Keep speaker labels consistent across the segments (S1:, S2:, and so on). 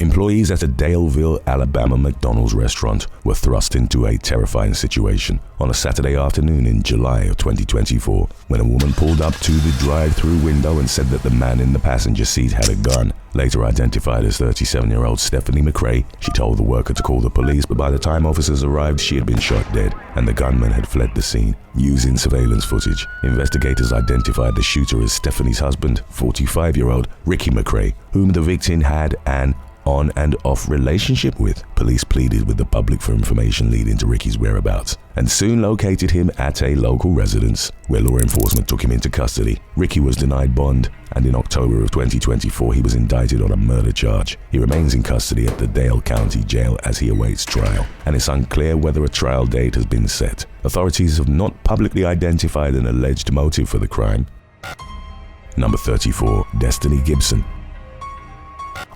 S1: Employees at a Daleville, Alabama McDonald's restaurant were thrust into a terrifying situation on a Saturday afternoon in July of 2024 when a woman pulled up to the drive-through window and said that the man in the passenger seat had a gun. Later identified as 37-year-old Stephanie McCray, she told the worker to call the police, but by the time officers arrived, she had been shot dead and the gunman had fled the scene. Using surveillance footage, investigators identified the shooter as Stephanie's husband, 45-year-old Ricky McCray, whom the victim had an on and off relationship with. Police pleaded with the public for information leading to Ricky's whereabouts and soon located him at a local residence where law enforcement took him into custody. Ricky was denied bond, and in October of 2024 he was indicted on a murder charge. He remains in custody at the Dale County Jail as he awaits trial, and it's unclear whether a trial date has been set. Authorities have not publicly identified an alleged motive for the crime. Number 34. Destiny Gibson.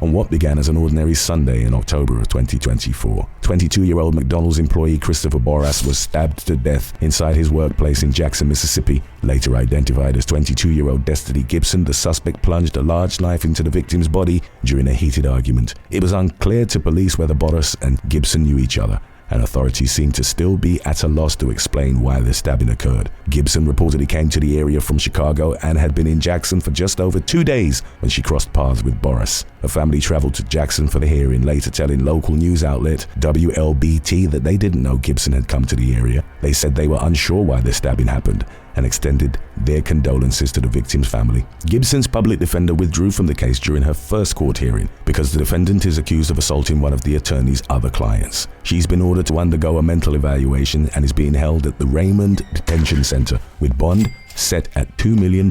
S1: On what began as an ordinary Sunday in October of 2024, 22-year-old McDonald's employee Christopher Boras was stabbed to death inside his workplace in Jackson, Mississippi. Later identified as 22-year-old Destiny Gibson, the suspect plunged a large knife into the victim's body during a heated argument. It was unclear to police whether Boras and Gibson knew each other, and authorities seem to still be at a loss to explain why the stabbing occurred. Gibson reportedly came to the area from Chicago and had been in Jackson for just over 2 days when she crossed paths with Boras. Her family traveled to Jackson for the hearing, later telling local news outlet WLBT that they didn't know Gibson had come to the area. They said they were unsure why the stabbing happened and extended their condolences to the victim's family. Gibson's public defender withdrew from the case during her first court hearing because the defendant is accused of assaulting one of the attorney's other clients. She's been ordered to undergo a mental evaluation and is being held at the Raymond Detention Center with bond set at $2 million.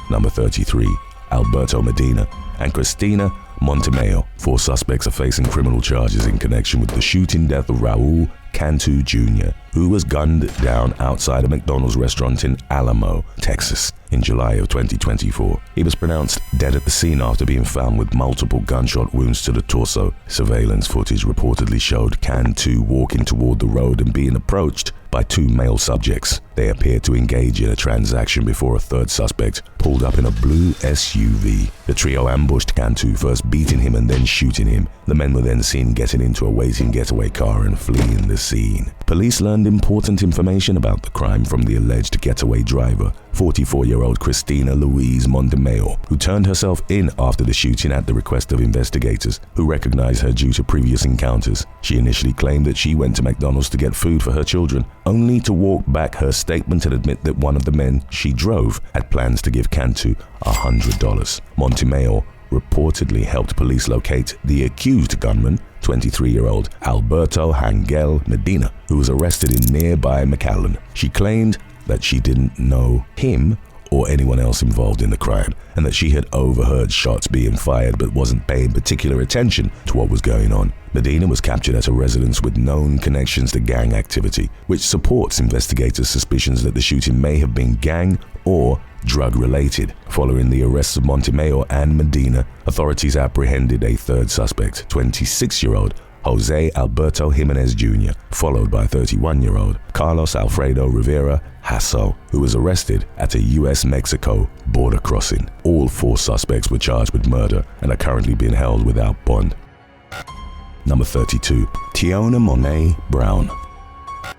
S1: Number 33. Alberto Medina and Christina Montemayor. 4 suspects are facing criminal charges in connection with the shooting death of Raul Cantu Jr., who was gunned down outside a McDonald's restaurant in Alamo, Texas, in July of 2024. He was pronounced dead at the scene after being found with multiple gunshot wounds to the torso. Surveillance footage reportedly showed Cantu walking toward the road and being approached by 2 male subjects. They appeared to engage in a transaction before a third suspect pulled up in a blue SUV. The trio ambushed Cantu, first beating him and then shooting him. The men were then seen getting into a waiting getaway car and fleeing the scene. Police learned important information about the crime from the alleged getaway driver, 44-year-old Christina Louise Montemayor, who turned herself in after the shooting at the request of investigators, who recognized her due to previous encounters. She initially claimed that she went to McDonald's to get food for her children, only to walk back her statement and admit that one of the men she drove had plans to give Cantu $100. Montemayor reportedly helped police locate the accused gunman, 23-year-old Alberto Hangel Medina, who was arrested in nearby McAllen. She claimed that she didn't know him or anyone else involved in the crime, and that she had overheard shots being fired but wasn't paying particular attention to what was going on. Medina was captured at a residence with known connections to gang activity, which supports investigators' suspicions that the shooting may have been gang or drug-related. Following the arrests of Montemayor and Medina, authorities apprehended a third suspect, 26-year-old Jose Alberto Jimenez Jr., followed by 31-year-old Carlos Alfredo Rivera Hasso, who was arrested at a U.S.-Mexico border crossing. All 4 suspects were charged with murder and are currently being held without bond. Number 32. Teonna Monae Brown.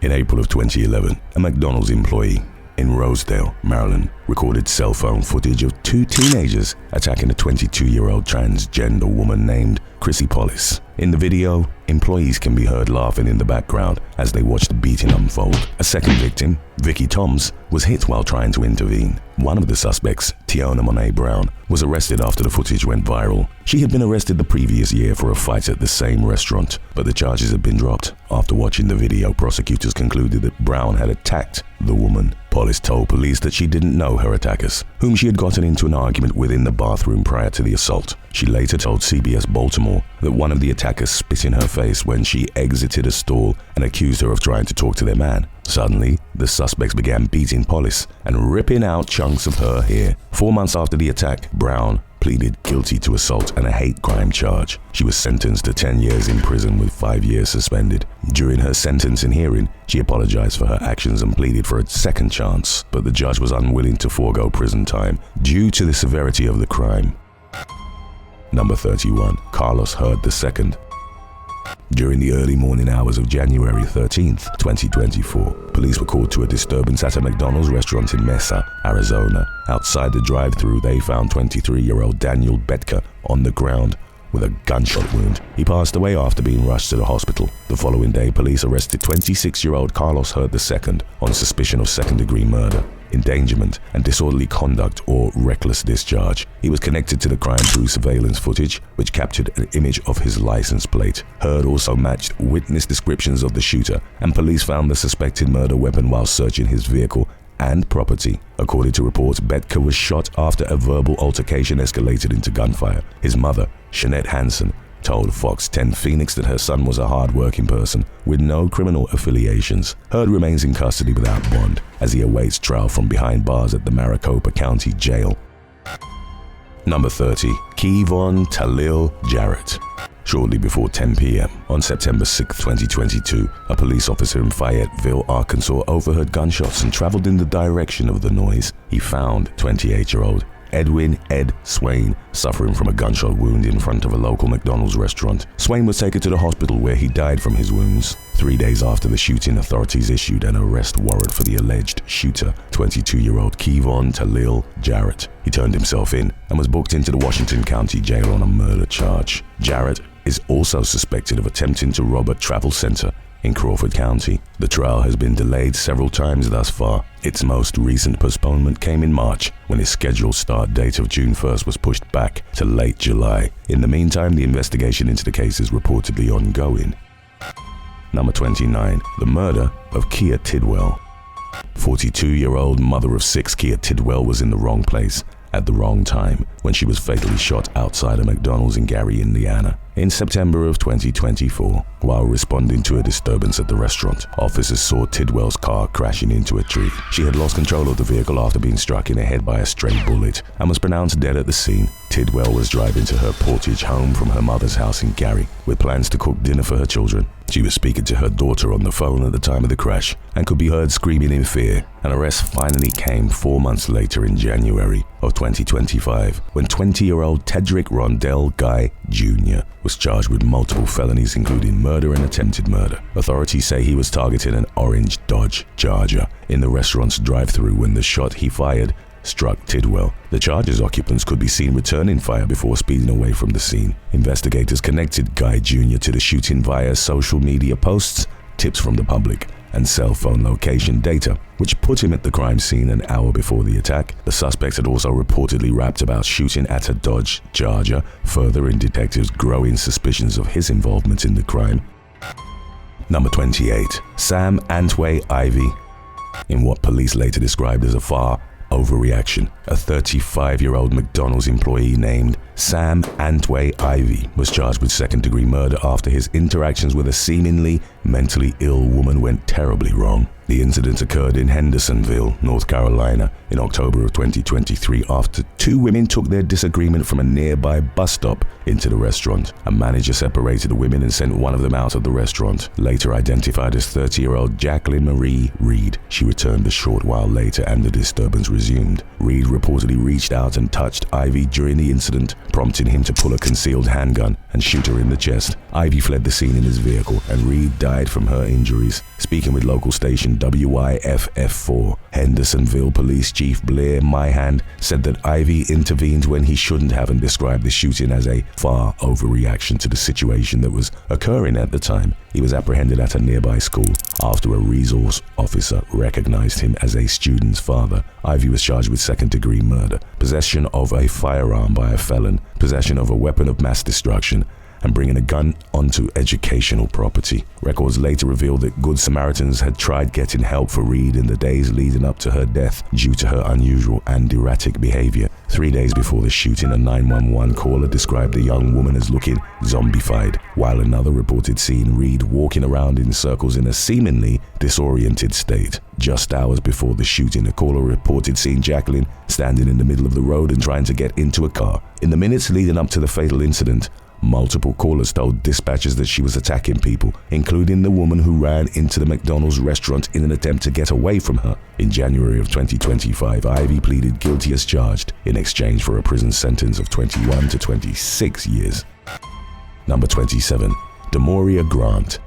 S1: In April of 2011, a McDonald's employee in Rosedale, Maryland, recorded cell phone footage of 2 teenagers attacking a 22-year-old transgender woman named Chrissy Pollis. In the video, employees can be heard laughing in the background as they watch the beating unfold. A second victim, Vicky Toms, was hit while trying to intervene. One of the suspects, Teonna Monae Brown, was arrested after the footage went viral. She had been arrested the previous year for a fight at the same restaurant, but the charges had been dropped. After watching the video, prosecutors concluded that Brown had attacked the woman. Pollis told police that she didn't know her attackers, whom she had gotten into an argument with in the bathroom prior to the assault. She later told CBS Baltimore that one of the attackers spit in her face when she exited a stall and accused her of trying to talk to their man. Suddenly, the suspects began beating Pollis and ripping out chunks of her hair. 4 months after the attack, Brown pleaded guilty to assault and a hate crime charge. She was sentenced to 10 years in prison with 5 years suspended. During her sentencing hearing, she apologized for her actions and pleaded for a second chance, but the judge was unwilling to forego prison time due to the severity of the crime. Number 31. Carlos Hurd II. During the early morning hours of January 13th, 2024, police were called to a disturbance at a McDonald's restaurant in Mesa, Arizona. Outside the drive-thru, they found 23-year-old Daniel Betka on the ground with a gunshot wound. He passed away after being rushed to the hospital. The following day, police arrested 26-year-old Carlos Hurd II on suspicion of second-degree murder, endangerment, and disorderly conduct or reckless discharge. He was connected to the crime through surveillance footage, which captured an image of his license plate. Hurd also matched witness descriptions of the shooter, and police found the suspected murder weapon while searching his vehicle and property. According to reports, Betka was shot after a verbal altercation escalated into gunfire. His mother, Shanette Hansen, told Fox 10 Phoenix that her son was a hard-working person with no criminal affiliations. Hurd remains in custody without bond as he awaits trial from behind bars at the Maricopa County Jail. Number 30. Keyvon Tah'lil Jarrett. Shortly before 10 p.m. on September 6, 2022, a police officer in Fayetteville, Arkansas overheard gunshots and traveled in the direction of the noise. He found 28-year-old Edwin Ed Swain suffering from a gunshot wound in front of a local McDonald's restaurant. Swain was taken to the hospital where he died from his wounds. 3 days after the shooting, authorities issued an arrest warrant for the alleged shooter, 22-year-old Keyvon Tah'lil Jarrett. He turned himself in and was booked into the Washington County Jail on a murder charge. Jarrett is also suspected of attempting to rob a travel center in Crawford County. The trial has been delayed several times thus far. Its most recent postponement came in March, when his scheduled start date of June 1st was pushed back to late July. In the meantime, the investigation into the case is reportedly ongoing. Number 29. The murder of Kia Tidwell. 42-year-old mother of 6 Kia Tidwell was in the wrong place at the wrong time when she was fatally shot outside a McDonald's in Gary, Indiana. In September of 2024, while responding to a disturbance at the restaurant, officers saw Tidwell's car crashing into a tree. She had lost control of the vehicle after being struck in the head by a stray bullet and was pronounced dead at the scene. Tidwell was driving to her Portage home from her mother's house in Gary with plans to cook dinner for her children. She was speaking to her daughter on the phone at the time of the crash and could be heard screaming in fear. An arrest finally came 4 months later in January of 2025 when 20-year-old Tedrick Rondell Guy Jr. was charged with multiple felonies including murder and attempted murder. Authorities say he was targeting an orange Dodge Charger in the restaurant's drive-thru when the shot he fired struck Tidwell. The Charger's occupants could be seen returning fire before speeding away from the scene. Investigators connected Guy Jr. to the shooting via social media posts, tips from the public, and cell phone location data, which put him at the crime scene an hour before the attack. The suspect had also reportedly rapped about shooting at a Dodge Charger, furthering detectives' growing suspicions of his involvement in the crime. Number 28. Sam Antway Ivey. In what police later described as a far overreaction, a 35-year-old McDonald's employee named Sam Antway Ivey was charged with second-degree murder after his interactions with a seemingly mentally ill woman went terribly wrong. The incident occurred in Hendersonville, North Carolina, in October of 2023 after 2 women took their disagreement from a nearby bus stop into the restaurant. A manager separated the women and sent one of them out of the restaurant, later identified as 30-year-old Jacqueline Marie Reed. She returned a short while later and the disturbance resumed. Reed reportedly reached out and touched Ivey during the incident, prompting him to pull a concealed handgun and shoot her in the chest. Ivey fled the scene in his vehicle and Reed died from her injuries. Speaking with local station WIFF4, Hendersonville Police Chief Blair Myhand said that Ivey intervened when he shouldn't have and described the shooting as a far overreaction to the situation that was occurring at the time. He was apprehended at a nearby school after a resource officer recognized him as a student's father. Ivey was charged with second-degree murder, possession of a firearm by a felon, possession of a weapon of mass destruction, and bringing a gun onto educational property. Records later revealed that Good Samaritans had tried getting help for Reed in the days leading up to her death due to her unusual and erratic behavior. 3 days before the shooting, a 911 caller described the young woman as looking zombified, while another reported seeing Reed walking around in circles in a seemingly disoriented state. Just hours before the shooting, a caller reported seeing Jacqueline standing in the middle of the road and trying to get into a car. In the minutes leading up to the fatal incident, Multiple callers told dispatchers that she was attacking people, including the woman who ran into the McDonald's restaurant in an attempt to get away from her. In January of 2025, Ivey pleaded guilty as charged in exchange for a prison sentence of 21 to 26 years. Number 27. Demaurea Grant.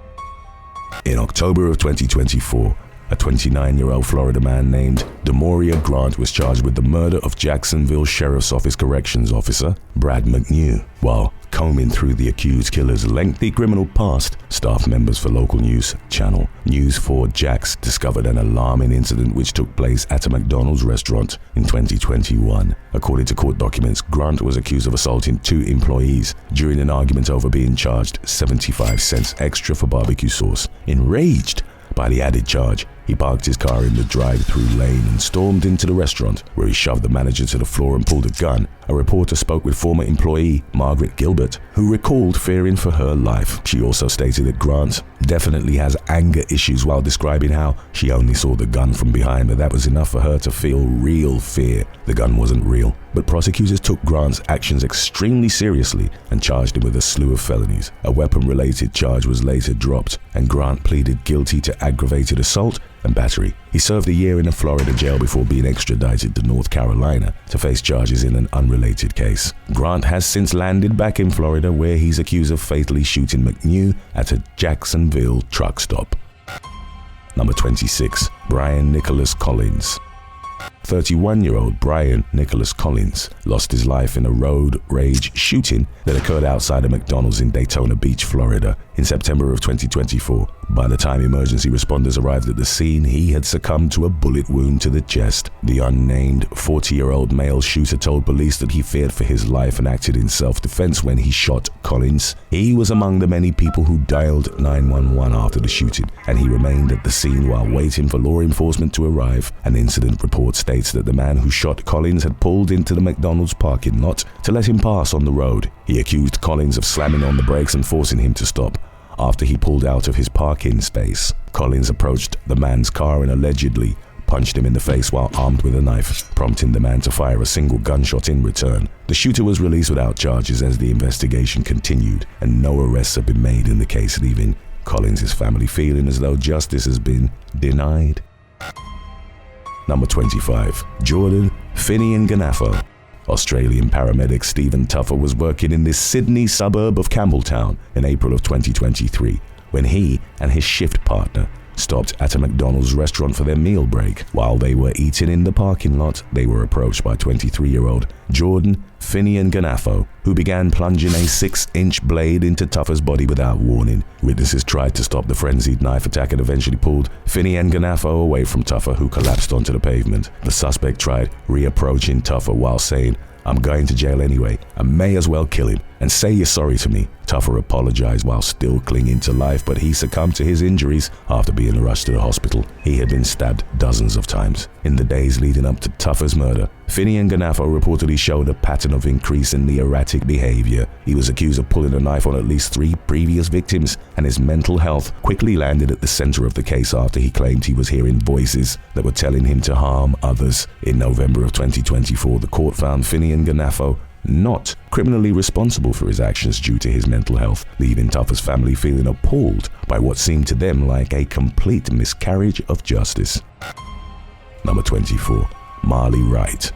S1: In October of 2024, a 29-year-old Florida man named Demaurea Grant was charged with the murder of Jacksonville Sheriff's Office Corrections Officer Brad McNew. While combing through the accused killer's lengthy criminal past, staff members for local news channel News 4 Jax discovered an alarming incident which took place at a McDonald's restaurant in 2021. According to court documents, Grant was accused of assaulting 2 employees during an argument over being charged 75 cents extra for barbecue sauce. Enraged by the added charge, he parked his car in the drive-through lane and stormed into the restaurant, where he shoved the manager to the floor and pulled a gun. A reporter spoke with former employee Margaret Gilbert, who recalled fearing for her life. She also stated that Grant definitely has anger issues while describing how she only saw the gun from behind, but that was enough for her to feel real fear. The gun wasn't real, but prosecutors took Grant's actions extremely seriously and charged him with a slew of felonies. A weapon-related charge was later dropped, and Grant pleaded guilty to aggravated assault and battery. He served a year in a Florida jail before being extradited to North Carolina to face charges in an unrelated case. Grant has since landed back in Florida, where he's accused of fatally shooting McNew at a Jacksonville truck stop. Number 26. Brian Nickolas Collins. 31-year-old Brian Nickolas Collins lost his life in a road rage shooting that occurred outside a McDonald's in Daytona Beach, Florida, in September of 2024. By the time emergency responders arrived at the scene, he had succumbed to a bullet wound to the chest. The unnamed 40-year-old male shooter told police that he feared for his life and acted in self-defense when he shot Collins. He was among the many people who dialed 911 after the shooting, and he remained at the scene while waiting for law enforcement to arrive. An incident report states that the man who shot Collins had pulled into the McDonald's parking lot to let him pass on the road. He accused Collins of slamming on the brakes and forcing him to stop. After he pulled out of his parking space, Collins approached the man's car and allegedly punched him in the face while armed with a knife, prompting the man to fire a single gunshot in return. The shooter was released without charges as the investigation continued, and no arrests have been made in the case, leaving Collins' family feeling as though justice has been denied. Number 25. Jordan Fineanganofo. Australian paramedic Stephen Tuffer was working in this Sydney suburb of Campbelltown in April of 2023 when he and his shift partner stopped at a McDonald's restaurant for their meal break. While they were eating in the parking lot, they were approached by 23-year-old Jordan Fineanganofo, who began plunging a 6-inch blade into Tuffer's body without warning. Witnesses tried to stop the frenzied knife attack and eventually pulled Fineanganofo away from Tuffer, who collapsed onto the pavement. The suspect tried reapproaching Tuffer while saying, "I'm going to jail anyway. I may as well kill him and say you're sorry to me." Tuffer apologized while still clinging to life, but he succumbed to his injuries after being rushed to the hospital. He had been stabbed dozens of times. In the days leading up to Tuffer's murder, Fineanganofo reportedly showed a pattern of increasingly erratic behavior. He was accused of pulling a knife on at least 3 previous victims, and his mental health quickly landed at the center of the case after he claimed he was hearing voices that were telling him to harm others. In November of 2024, the court found Fineanganofo not criminally responsible for his actions due to his mental health, leaving Tuffer's family feeling appalled by what seemed to them like a complete miscarriage of justice. Number 24. Marley Wright.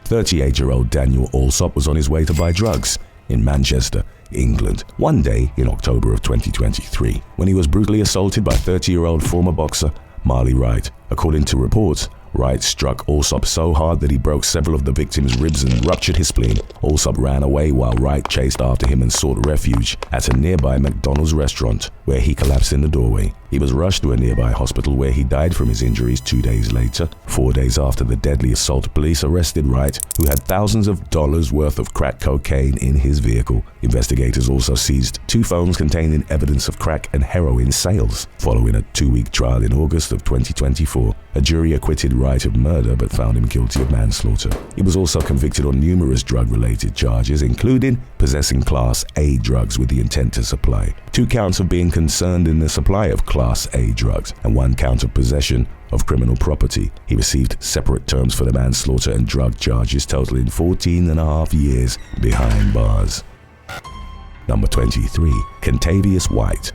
S1: 38-year-old Daniel Allsop was on his way to buy drugs in Manchester, England, one day in October of 2023 when he was brutally assaulted by 30-year-old former boxer Marley Wright. According to reports, Wright struck Allsop so hard that he broke several of the victim's ribs and ruptured his spleen. Allsop ran away while Wright chased after him and sought refuge at a nearby McDonald's restaurant, where he collapsed in the doorway. He was rushed to a nearby hospital where he died from his injuries 2 days later. 4 days after the deadly assault, police arrested Wright, who had thousands of dollars worth of crack cocaine in his vehicle. Investigators also seized 2 phones containing evidence of crack and heroin sales. Following a 2-week trial in August of 2024, a jury acquitted Wright of murder but found him guilty of manslaughter. He was also convicted on numerous drug-related charges, including possessing Class A drugs with the intent to supply, 2 counts of being concerned in the supply of Class A drugs, and 1 count of possession of criminal property. He received separate terms for the manslaughter and drug charges, totaling 14.5 years behind bars. Number 23. Kentavious White.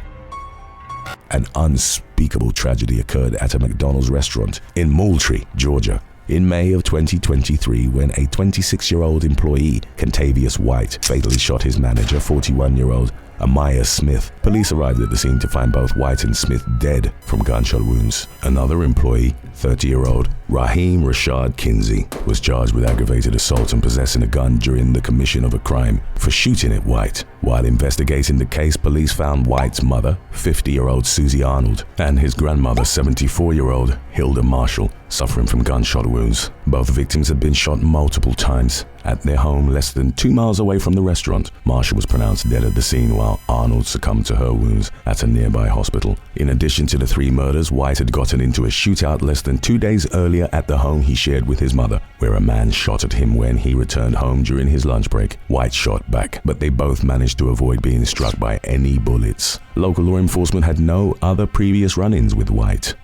S1: An unspeakable tragedy occurred at a McDonald's restaurant in Moultrie, Georgia, in May of 2023 when a 26-year-old employee, Kentavious White, fatally shot his manager, 41-year-old Amaya Smith. Police arrived at the scene to find both White and Smith dead from gunshot wounds. Another employee, 30-year-old Raheem Rashad Kinsey, was charged with aggravated assault and possessing a gun during the commission of a crime for shooting at White. While investigating the case, police found White's mother, 50-year-old Susie Arnold, and his grandmother, 74-year-old Hilda Marshall, suffering from gunshot wounds. Both victims had been shot multiple times. At their home less than 2 miles away from the restaurant, Marshall was pronounced dead at the scene while Arnold succumbed to her wounds at a nearby hospital. In addition to the 3 murders, White had gotten into a shootout less than 2 days earlier at the home he shared with his mother, where a man shot at him when he returned home during his lunch break. White shot back, but they both managed to avoid being struck by any bullets. Local law enforcement had no other previous run-ins with White.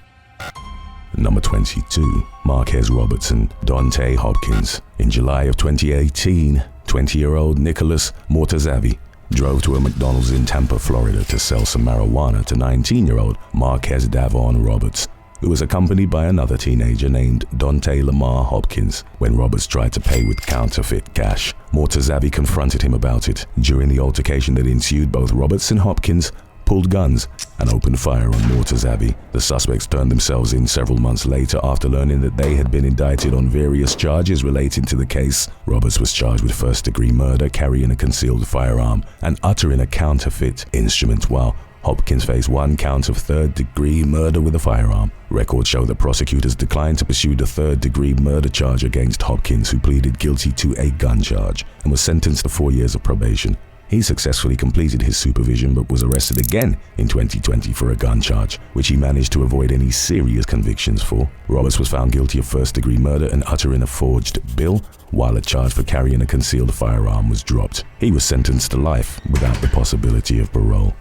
S1: Number 22. Marquez Robertson, Dontae Hopkins. In July of 2018, 20-year-old Nickolas Mortazavi drove to a McDonald's in Tampa, Florida to sell some marijuana to 19-year-old Marquez Davon Roberts, who was accompanied by another teenager named Dontae Lamar Hopkins. When Roberts tried to pay with counterfeit cash, Mortazavi confronted him about it. During the altercation that ensued, both Roberts and Hopkins pulled guns and opened fire on Mortazavi. The suspects turned themselves in several months later after learning that they had been indicted on various charges relating to the case. Roberts was charged with first-degree murder, carrying a concealed firearm, and uttering a counterfeit instrument, while Hopkins faced 1 count of third-degree murder with a firearm. Records show that prosecutors declined to pursue the third-degree murder charge against Hopkins, who pleaded guilty to a gun charge and was sentenced to 4 years of probation. He successfully completed his supervision but was arrested again in 2020 for a gun charge, which he managed to avoid any serious convictions for. Roberts was found guilty of first-degree murder and uttering a forged bill, while a charge for carrying a concealed firearm was dropped. He was sentenced to life without the possibility of parole.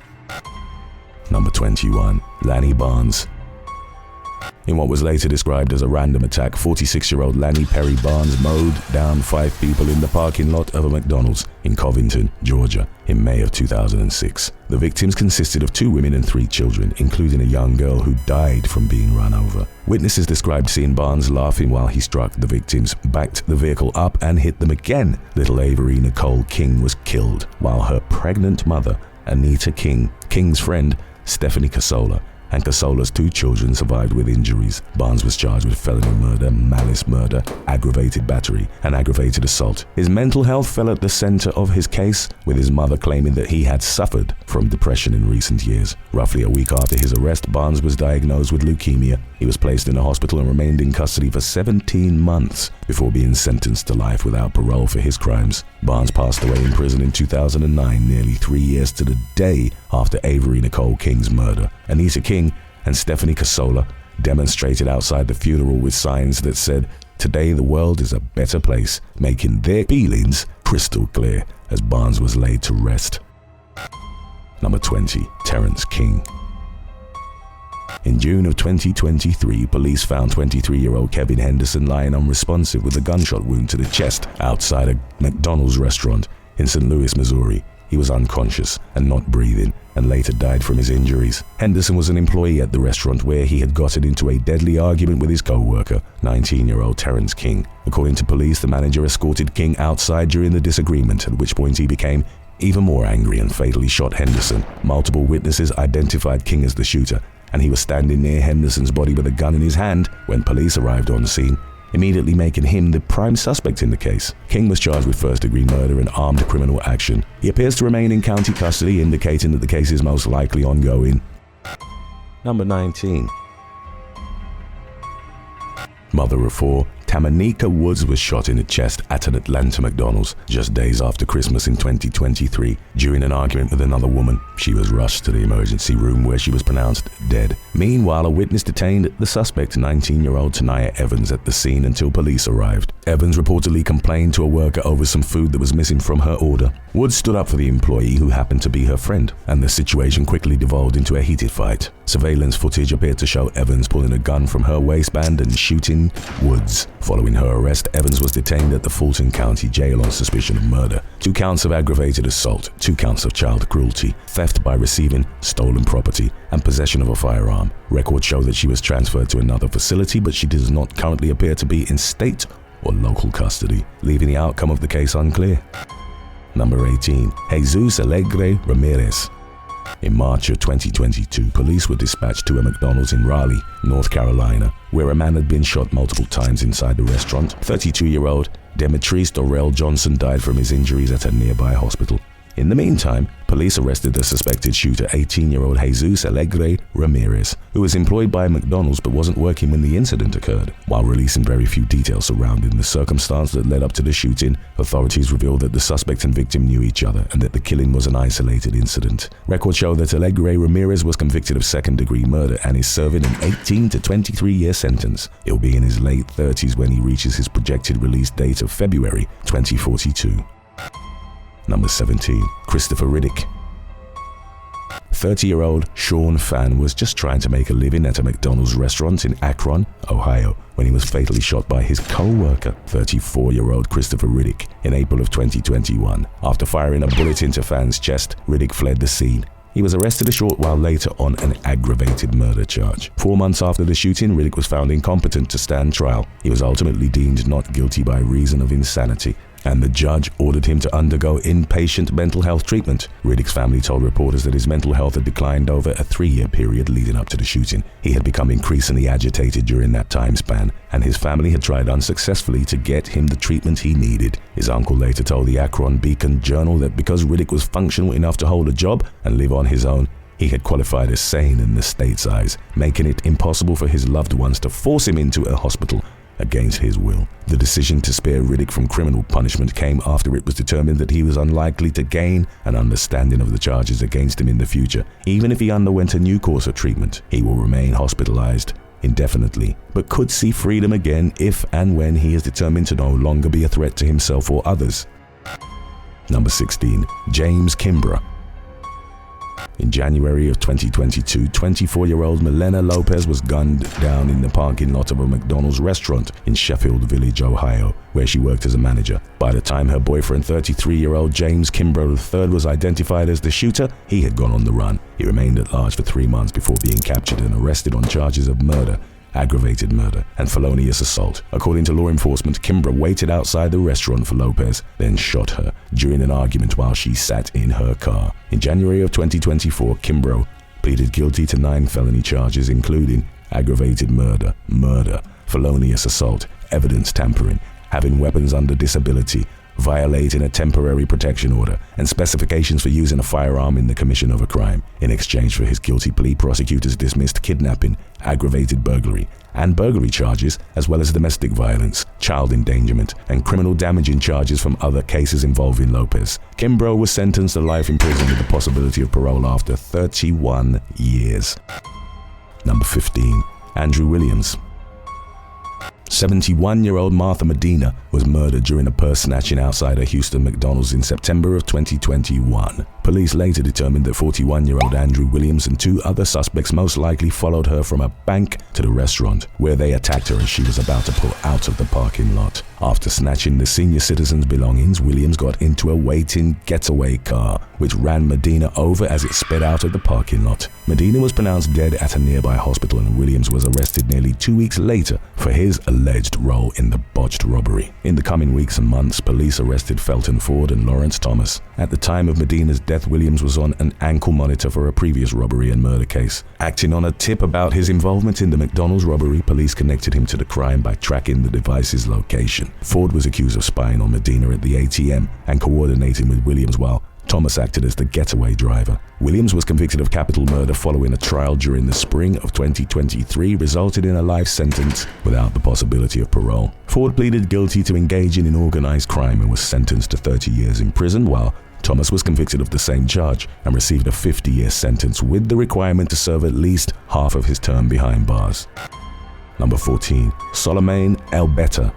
S1: Number 21. Lanny Barnes. In what was later described as a random attack, 46-year-old Lanny Perry Barnes mowed down 5 people in the parking lot of a McDonald's in Covington, Georgia, in May of 2006. The victims consisted of 2 women and 3 children, including a young girl who died from being run over. Witnesses described seeing Barnes laughing while he struck the victims, backed the vehicle up and hit them again. Little Avery Nicole King was killed, while her pregnant mother, Anita King, King's friend, Stephanie Casola, and Casola's 2 children survived with injuries. Barnes was charged with felony murder, malice murder, aggravated battery, and aggravated assault. His mental health fell at the center of his case, with his mother claiming that he had suffered from depression in recent years. Roughly a week after his arrest, Barnes was diagnosed with leukemia. He was placed in a hospital and remained in custody for 17 months before being sentenced to life without parole for his crimes. Barnes passed away in prison in 2009, nearly 3 years to the day after Avery Nicole King's murder. Anita King and Stephanie Casola demonstrated outside the funeral with signs that said, "Today the world is a better place," making their feelings crystal clear as Barnes was laid to rest. Number 20. Terrence King. In June of 2023, police found 23-year-old Kevin Henderson lying unresponsive with a gunshot wound to the chest outside a McDonald's restaurant in St. Louis, Missouri. He was unconscious and not breathing, and later died from his injuries. Henderson was an employee at the restaurant where he had gotten into a deadly argument with his co-worker, 19-year-old Terrence King. According to police, the manager escorted King outside during the disagreement, at which point he became even more angry and fatally shot Henderson. Multiple witnesses identified King as the shooter, and he was standing near Henderson's body with a gun in his hand when police arrived on scene, immediately making him the prime suspect in the case. King was charged with first-degree murder and armed criminal action. He appears to remain in county custody, indicating that the case is most likely ongoing. Number 19. Mother of 4, Tamanika Woods was shot in the chest at an Atlanta McDonald's just days after Christmas in 2023 during an argument with another woman. She was rushed to the emergency room where she was pronounced dead. Meanwhile, a witness detained the suspect, 19-year-old Tanaya Evans, at the scene until police arrived. Evans reportedly complained to a worker over some food that was missing from her order. Woods stood up for the employee, who happened to be her friend, and the situation quickly devolved into a heated fight. Surveillance footage appeared to show Evans pulling a gun from her waistband and shooting Woods. Following her arrest, Evans was detained at the Fulton County Jail on suspicion of murder, 2 counts of aggravated assault, 2 counts of child cruelty, theft by receiving stolen property, and possession of a firearm. Records show that she was transferred to another facility, but she does not currently appear to be in state or local custody, leaving the outcome of the case unclear. Number 18. Jesus Alegre-Ramirez. In March of 2022, police were dispatched to a McDonald's in Raleigh, North Carolina, where a man had been shot multiple times inside the restaurant. 32-year-old Demetrice Dorrell Johnson died from his injuries at a nearby hospital. In the meantime, police arrested the suspected shooter, 18-year-old Jesus Alegre-Ramirez, who was employed by McDonald's but wasn't working when the incident occurred. While releasing very few details surrounding the circumstance that led up to the shooting, authorities revealed that the suspect and victim knew each other and that the killing was an isolated incident. Records show that Alegre-Ramirez was convicted of second-degree murder and is serving an 18 to 23-year sentence. He'll be in his late 30s when he reaches his projected release date of February 2042. Number 17. Christopher Riddick. 30-year-old Sean Fan was just trying to make a living at a McDonald's restaurant in Akron, Ohio, when he was fatally shot by his co-worker, 34-year-old Christopher Riddick, in April of 2021. After firing a bullet into Fan's chest, Riddick fled the scene. He was arrested a short while later on an aggravated murder charge. 4 months after the shooting, Riddick was found incompetent to stand trial. He was ultimately deemed not guilty by reason of insanity, and the judge ordered him to undergo inpatient mental health treatment. Riddick's family told reporters that his mental health had declined over a 3-year period leading up to the shooting. He had become increasingly agitated during that time span, and his family had tried unsuccessfully to get him the treatment he needed. His uncle later told the Akron Beacon Journal that because Riddick was functional enough to hold a job and live on his own, he had qualified as sane in the state's eyes, making it impossible for his loved ones to force him into a hospital against his will. The decision to spare Riddick from criminal punishment came after it was determined that he was unlikely to gain an understanding of the charges against him in the future. Even if he underwent a new course of treatment, he will remain hospitalized indefinitely, but could see freedom again if and when he is determined to no longer be a threat to himself or others. Number 16. James Kimbrough. In January of 2022, 24-year-old Milena Lopez was gunned down in the parking lot of a McDonald's restaurant in Sheffield Village, Ohio, where she worked as a manager. By the time her boyfriend, 33-year-old James Kimbrough III, was identified as the shooter, he had gone on the run. He remained at large for 3 months before being captured and arrested on charges of murder, aggravated murder, and felonious assault. According to law enforcement, Kimbrough waited outside the restaurant for Lopez, then shot her during an argument while she sat in her car. In January of 2024, Kimbrough pleaded guilty to 9 felony charges, including aggravated murder, felonious assault, evidence tampering, having weapons under disability, violating a temporary protection order, and specifications for using a firearm in the commission of a crime. In exchange for his guilty plea, prosecutors dismissed kidnapping, aggravated burglary, and burglary charges, as well as domestic violence, child endangerment, and criminal damaging charges from other cases involving Lopez. Kimbrough was sentenced to life in prison with the possibility of parole after 31 years. Number 15. Andrew Williams. 71-year-old Martha Medina was murdered during a purse snatching outside a Houston McDonald's in September of 2021. Police later determined that 41-year-old Andrew Williams and 2 other suspects most likely followed her from a bank to the restaurant, where they attacked her as she was about to pull out of the parking lot. After snatching the senior citizen's belongings, Williams got into a waiting getaway car, which ran Medina over as it sped out of the parking lot. Medina was pronounced dead at a nearby hospital, and Williams was arrested nearly 2 weeks later for his alleged role in the botched robbery. In the coming weeks and months, police arrested Felton Ford and Lawrence Thomas. At the time of Medina's death, Williams was on an ankle monitor for a previous robbery and murder case. Acting on a tip about his involvement in the McDonald's robbery, police connected him to the crime by tracking the device's location. Ford was accused of spying on Medina at the ATM and coordinating with Williams, while Thomas acted as the getaway driver. Williams was convicted of capital murder following a trial during the spring of 2023, resulting in a life sentence without the possibility of parole. Ford pleaded guilty to engaging in organized crime and was sentenced to 30 years in prison, while Thomas was convicted of the same charge and received a 50-year sentence with the requirement to serve at least half of his term behind bars. Number 14. Solaimane Elbettah.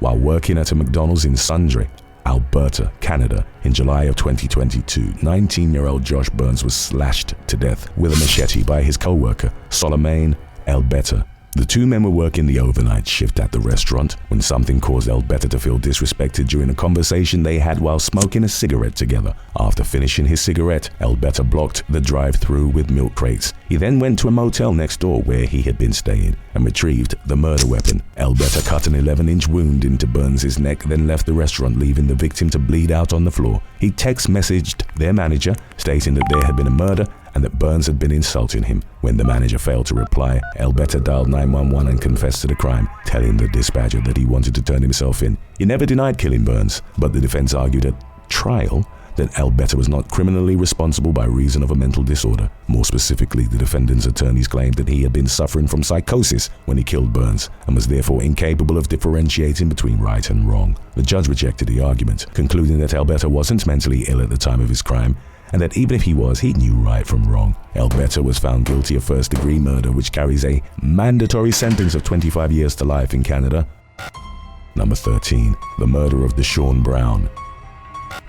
S1: While working at a McDonald's in Sundre, Alberta, Canada. In July of 2022, 19-year-old Josh Burns was slashed to death with a machete by his co-worker, Solaimane Elbettah. The two men were working the overnight shift at the restaurant when something caused Elbettah to feel disrespected during a conversation they had while smoking a cigarette together. After finishing his cigarette, Elbettah blocked the drive-through with milk crates. He then went to a motel next door where he had been staying and retrieved the murder weapon. Elbettah cut an 11-inch wound into Burns' neck, then left the restaurant, leaving the victim to bleed out on the floor. He text messaged their manager, stating that there had been a murder and that Burns had been insulting him. When the manager failed to reply, Elbettah dialed 911 and confessed to the crime, telling the dispatcher that he wanted to turn himself in. He never denied killing Burns, but the defense argued at trial that Elbettah was not criminally responsible by reason of a mental disorder. More specifically, the defendant's attorneys claimed that he had been suffering from psychosis when he killed Burns and was therefore incapable of differentiating between right and wrong. The judge rejected the argument, concluding that Elbettah wasn't mentally ill at the time of his crime, and that even if he was, he knew right from wrong. Elbettah was found guilty of first-degree murder, which carries a mandatory sentence of 25 years to life in Canada. Number 13. The murder of Deshaun Brown.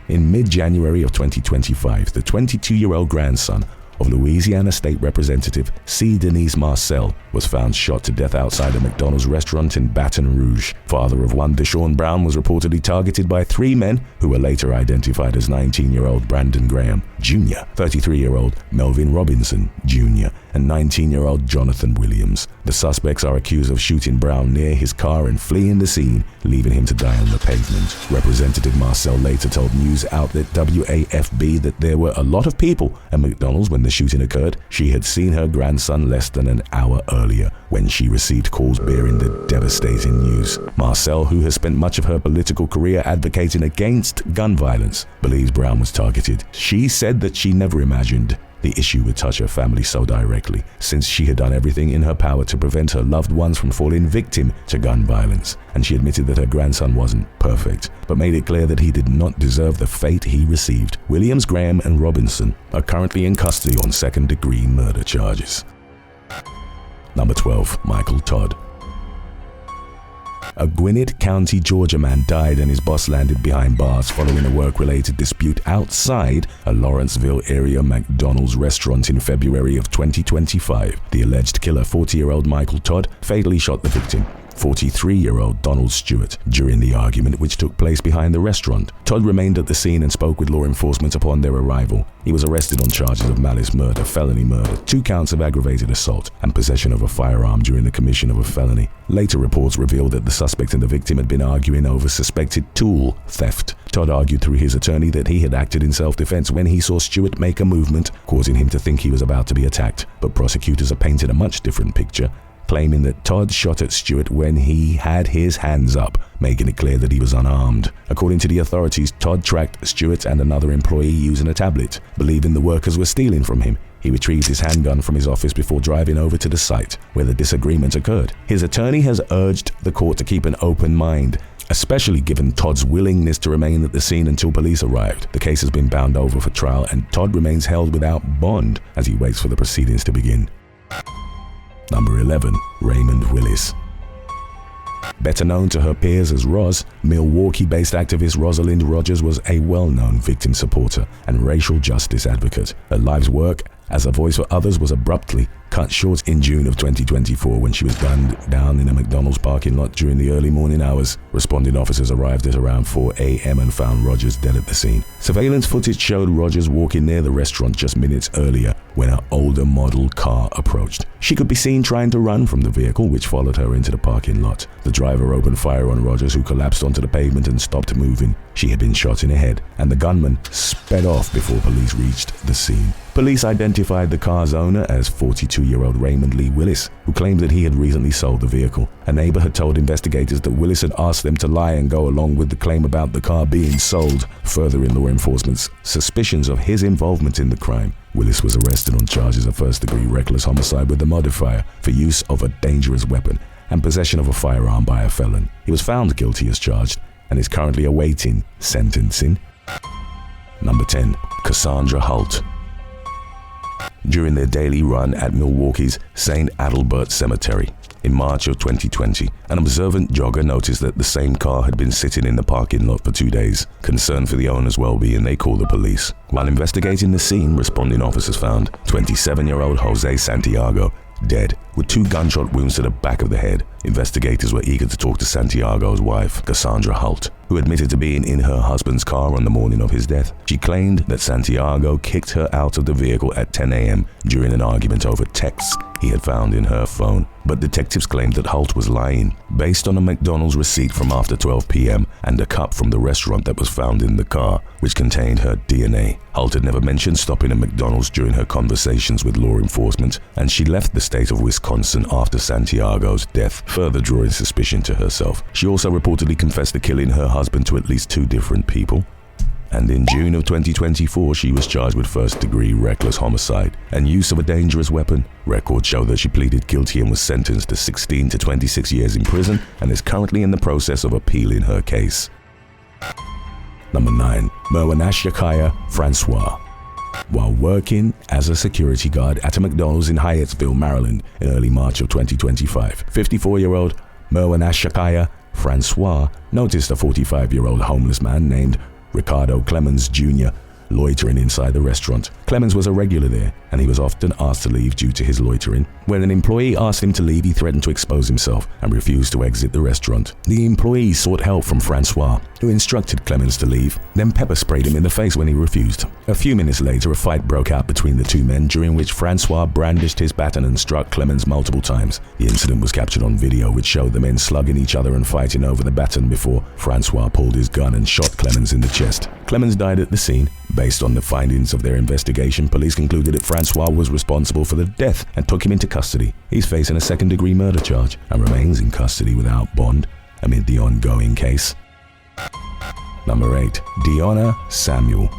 S1: In mid-January of 2025, the 22-year-old grandson of Louisiana State Representative C. Denise Marcel was found shot to death outside a McDonald's restaurant in Baton Rouge. Father of one, Deshaun Brown, was reportedly targeted by 3 men who were later identified as 19-year-old Brandon Graham Jr., 33-year-old Melvin Robinson Jr., and 19-year-old Jonathan Williams. The suspects are accused of shooting Brown near his car and fleeing the scene, leaving him to die on the pavement. Representative Marcel later told news outlet WAFB that there were a lot of people at McDonald's when the shooting occurred. She had seen her grandson less than an hour earlier when she received calls bearing the devastating news. Marcel, who has spent much of her political career advocating against gun violence, believes Brown was targeted. She said that she never imagined the issue would touch her family so directly, since she had done everything in her power to prevent her loved ones from falling victim to gun violence. And she admitted that her grandson wasn't perfect, but made it clear that he did not deserve the fate he received. Williams, Graham, and Robinson are currently in custody on second-degree murder charges. Number 12. Michael Todd. A Gwinnett County, Georgia man died and his boss landed behind bars following a work-related dispute outside a Lawrenceville area McDonald's restaurant in February of 2025. The alleged killer, 40-year-old Michael Todd, fatally shot the victim, 43-year-old Donald Stewart, during the argument which took place behind the restaurant. Todd remained at the scene and spoke with law enforcement upon their arrival. He was arrested on charges of malice murder, felony murder, 2 counts of aggravated assault, and possession of a firearm during the commission of a felony. Later reports revealed that the suspect and the victim had been arguing over suspected tool theft. Todd argued through his attorney that he had acted in self-defense when he saw Stewart make a movement, causing him to think he was about to be attacked. But prosecutors have painted a much different picture, claiming that Todd shot at Stewart when he had his hands up, making it clear that he was unarmed. According to the authorities, Todd tracked Stewart and another employee using a tablet. Believing the workers were stealing from him, he retrieved his handgun from his office before driving over to the site where the disagreement occurred. His attorney has urged the court to keep an open mind, especially given Todd's willingness to remain at the scene until police arrived. The case has been bound over for trial and Todd remains held without bond as he waits for the proceedings to begin. Number 11. Raymond Willis. Better known to her peers as Roz, Milwaukee-based activist Rosalind Rogers was a well-known victim supporter and racial justice advocate. Her life's work as a voice for others was abruptly cut short in June of 2024 when she was gunned down in a McDonald's parking lot during the early morning hours. Responding officers arrived at around 4 a.m. and found Rogers dead at the scene. Surveillance footage showed Rogers walking near the restaurant just minutes earlier when an older model car approached. She could be seen trying to run from the vehicle, which followed her into the parking lot. The driver opened fire on Rogers, who collapsed onto the pavement and stopped moving. She had been shot in the head, and the gunman sped off before police reached the scene. Police identified the car's owner as 42-year-old Raymond Lee Willis, who claimed that he had recently sold the vehicle. A neighbor had told investigators that Willis had asked them to lie and go along with the claim about the car being sold, furthering law enforcement's suspicions of his involvement in the crime. Willis was arrested on charges of first-degree reckless homicide with a modifier for use of a dangerous weapon and possession of a firearm by a felon. He was found guilty as charged and is currently awaiting sentencing. Number 10. Cassandra Hult. During their daily run at Milwaukee's St. Adalbert Cemetery, In March of 2020, an observant jogger noticed that the same car had been sitting in the parking lot for 2 days. Concerned for the owner's well-being, they called the police. While investigating the scene, responding officers found 27-year-old Jose Santiago dead, with 2 gunshot wounds to the back of the head. Investigators were eager to talk to Santiago's wife, Cassandra Hult, who admitted to being in her husband's car on the morning of his death. She claimed that Santiago kicked her out of the vehicle at 10 a.m. during an argument over texts he had found in her phone. But detectives claimed that Hult was lying, based on a McDonald's receipt from after 12 p.m. and a cup from the restaurant that was found in the car, which contained her DNA. Hult had never mentioned stopping at McDonald's during her conversations with law enforcement, and she left the state of Wisconsin after Santiago's death, further drawing suspicion to herself. She also reportedly confessed to killing her husband to at least 2 different people. And in June of 2024, she was charged with first-degree reckless homicide and use of a dangerous weapon. Records show that she pleaded guilty and was sentenced to 16 to 26 years in prison and is currently in the process of appealing her case. Number 9. Murwanashyaka Francois. While working as a security guard at a McDonald's in Hyattsville, Maryland in early March of 2025, 54-year-old Murwanashyaka Francois noticed a 45-year-old homeless man named Ricardo Clemens Jr. loitering inside the restaurant. Clemens was a regular there, and he was often asked to leave due to his loitering. When an employee asked him to leave, he threatened to expose himself and refused to exit the restaurant. The employee sought help from Francois, who instructed Clemens to leave, then pepper sprayed him in the face when he refused. A few minutes later, a fight broke out between the 2 men, during which Francois brandished his baton and struck Clemens multiple times. The incident was captured on video, which showed the men slugging each other and fighting over the baton before Francois pulled his gun and shot Clemens in the chest. Clemens died at the scene. Based on the findings of their investigation, police concluded that Francois was responsible for the death and took him into custody. He's facing a second-degree murder charge and remains in custody without bond amid the ongoing case. Number 8. Dionna Samuel.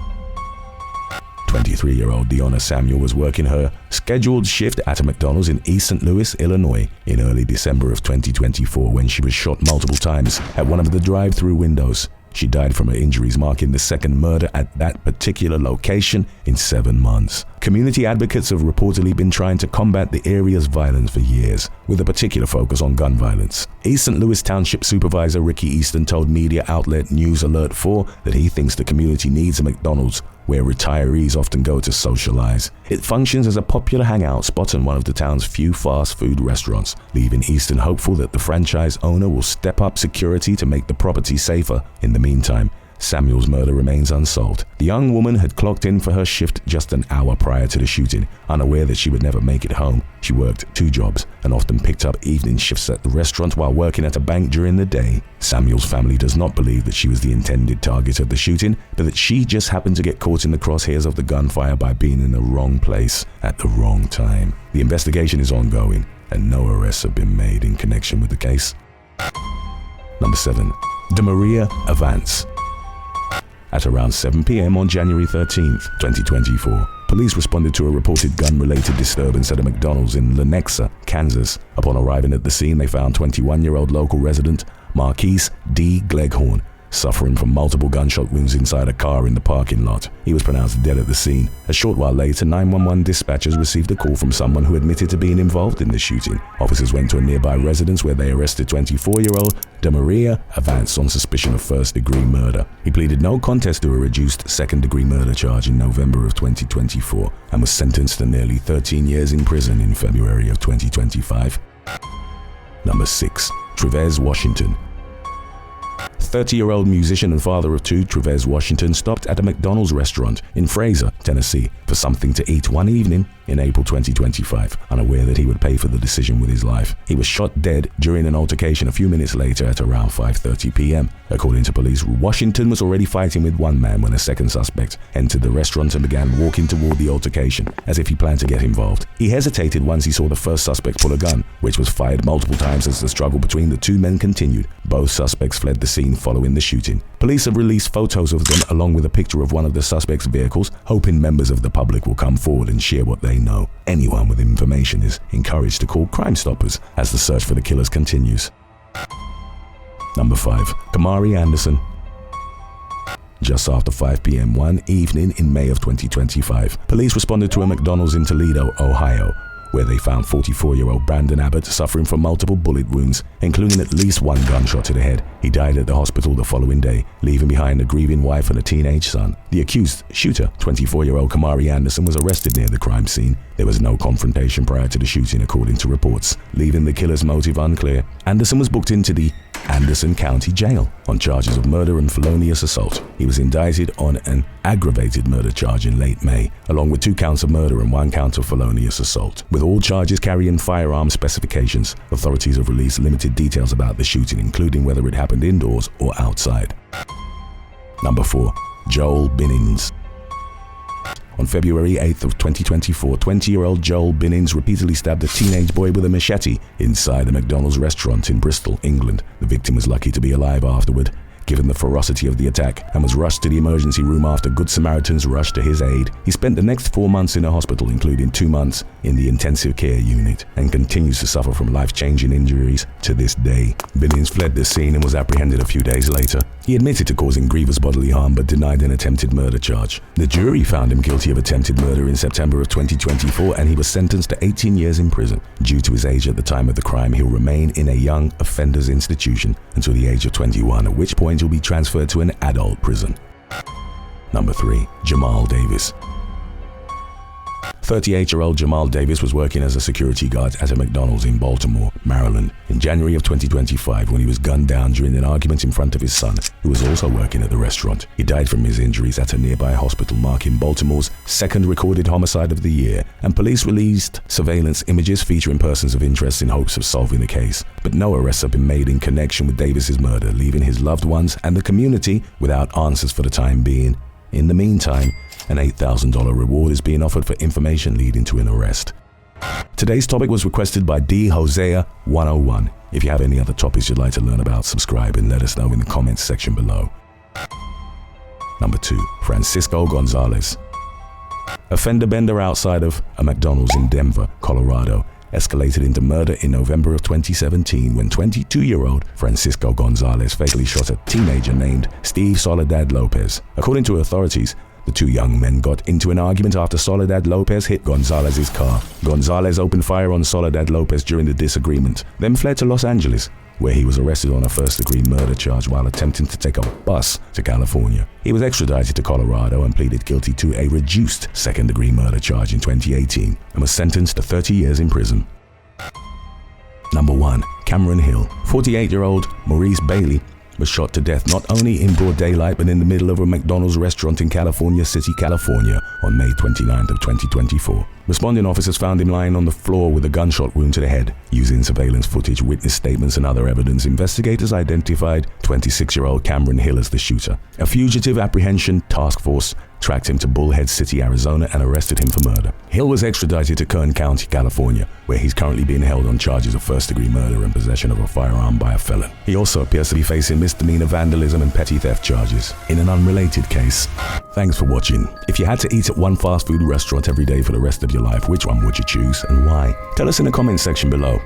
S1: 23-year-old Dionna Samuel was working her scheduled shift at a McDonald's in East St. Louis, Illinois in early December of 2024 when she was shot multiple times at one of the drive-through windows. She died from her injuries, marking the second murder at that particular location in 7 months. Community advocates have reportedly been trying to combat the area's violence for years, with a particular focus on gun violence. East St. Louis Township Supervisor Ricky Easton told media outlet News Alert 4 that he thinks the community needs a McDonald's where retirees often go to socialize. It functions as a popular hangout spot and one of the town's few fast food restaurants, leaving Easton hopeful that the franchise owner will step up security to make the property safer. In the meantime, Samuel's murder remains unsolved. The young woman had clocked in for her shift just an hour prior to the shooting, unaware that she would never make it home. She worked 2 jobs and often picked up evening shifts at the restaurant while working at a bank during the day. Samuel's family does not believe that she was the intended target of the shooting, but that she just happened to get caught in the crosshairs of the gunfire by being in the wrong place at the wrong time. The investigation is ongoing, and no arrests have been made in connection with the case. Number 7. Dmariea Avance. At around 7 p.m. on January 13, 2024, police responded to a reported gun-related disturbance at a McDonald's in Lenexa, Kansas. Upon arriving at the scene, they found 21-year-old local resident Marquez D. Gleghorn suffering from multiple gunshot wounds inside a car in the parking lot. He was pronounced dead at the scene. A short while later, 911 dispatchers received a call from someone who admitted to being involved in the shooting. Officers went to a nearby residence where they arrested 24-year-old Dmariea Avance on suspicion of first-degree murder. He pleaded no contest to a reduced second-degree murder charge in November of 2024 and was sentenced to nearly 13 years in prison in February of 2025. Number 6. Trivez Washington. 30-year-old musician and father of 2, Trivez Washington, stopped at a McDonald's restaurant in Fraser, Tennessee, for something to eat one evening in April 2025, unaware that he would pay for the decision with his life. He was shot dead during an altercation a few minutes later at around 5:30 p.m. According to police, Washington was already fighting with one man when a second suspect entered the restaurant and began walking toward the altercation, as if he planned to get involved. He hesitated once he saw the first suspect pull a gun, which was fired multiple times as the struggle between the 2 men continued. Both suspects fled the scene following the shooting. Police have released photos of them along with a picture of one of the suspects' vehicles, hoping members of the public will come forward and share what they know. Anyone with information is encouraged to call Crime Stoppers as the search for the killers continues. Number 5. Kemarri Anderson. Just after 5 p.m. one evening in May of 2025, police responded to a McDonald's in Toledo, Ohio, where they found 44-year-old Brandon Abbott suffering from multiple bullet wounds, including at least one gunshot to the head. He died at the hospital the following day, leaving behind a grieving wife and a teenage son. The accused shooter, 24-year-old Kemarri Anderson, was arrested near the crime scene. There was no confrontation prior to the shooting, according to reports, leaving the killer's motive unclear. Anderson was booked into the Anderson County Jail on charges of murder and felonious assault. He was indicted on an aggravated murder charge in late May, along with 2 counts of murder and 1 count of felonious assault. With all charges carrying firearm specifications, authorities have released limited details about the shooting, including whether it happened indoors or outside. Number 4. Joel Binnings. On February 8th of 2024, 20-year-old Joel Binnings repeatedly stabbed a teenage boy with a machete inside a McDonald's restaurant in Bristol, England. The victim was lucky to be alive afterward, given the ferocity of the attack, and was rushed to the emergency room after Good Samaritans rushed to his aid. He spent the next 4 months in a hospital, including 2 months in the intensive care unit, and continues to suffer from life-changing injuries to this day. Binnings fled the scene and was apprehended a few days later. He admitted to causing grievous bodily harm but denied an attempted murder charge. The jury found him guilty of attempted murder in September of 2024, and he was sentenced to 18 years in prison. Due to his age at the time of the crime, he'll remain in a young offenders institution until the age of 21, at which point he'll be transferred to an adult prison. Number 3. Jamal Davis. 38-year-old Jamal Davis was working as a security guard at a McDonald's in Baltimore, Maryland, in January of 2025 when he was gunned down during an argument in front of his son, who was also working at the restaurant. He died from his injuries at a nearby hospital, marking Baltimore's second recorded homicide of the year, and police released surveillance images featuring persons of interest in hopes of solving the case. But no arrests have been made in connection with Davis's murder, leaving his loved ones and the community without answers for the time being. In the meantime, an $8,000 reward is being offered for information leading to an arrest. Today's topic was requested by D. Hosea 101. If you have any other topics you'd like to learn about, subscribe and let us know in the comments section below. Number 2. Francisco Gonzalez. A fender bender outside of a McDonald's in Denver, Colorado, escalated into murder in November of 2017 when 22-year-old Francisco Gonzalez fatally shot a teenager named Steve Soledad Lopez. According to authorities, the 2 young men got into an argument after Soledad Lopez hit Gonzalez's car. Gonzalez opened fire on Soledad Lopez during the disagreement, then fled to Los Angeles, where he was arrested on a first-degree murder charge while attempting to take a bus to California. He was extradited to Colorado and pleaded guilty to a reduced second-degree murder charge in 2018 and was sentenced to 30 years in prison. Number 1. Cameron Hill. 48-year-old Maurice Bailey was shot to death not only in broad daylight but in the middle of a McDonald's restaurant in California City, California on May 29th of 2024. Responding officers found him lying on the floor with a gunshot wound to the head. Using surveillance footage, witness statements and other evidence, investigators identified 26-year-old Cameron Hill as the shooter. A fugitive apprehension task force tracked him to Bullhead City, Arizona and arrested him for murder. Hill was extradited to Kern County, California, where he's currently being held on charges of first-degree murder and possession of a firearm by a felon. He also appears to be facing misdemeanor vandalism and petty theft charges in an unrelated case. Thanks for watching. If you had to eat at one fast food restaurant every day for the rest of your life, which one would you choose and why? Tell us in the comments section below.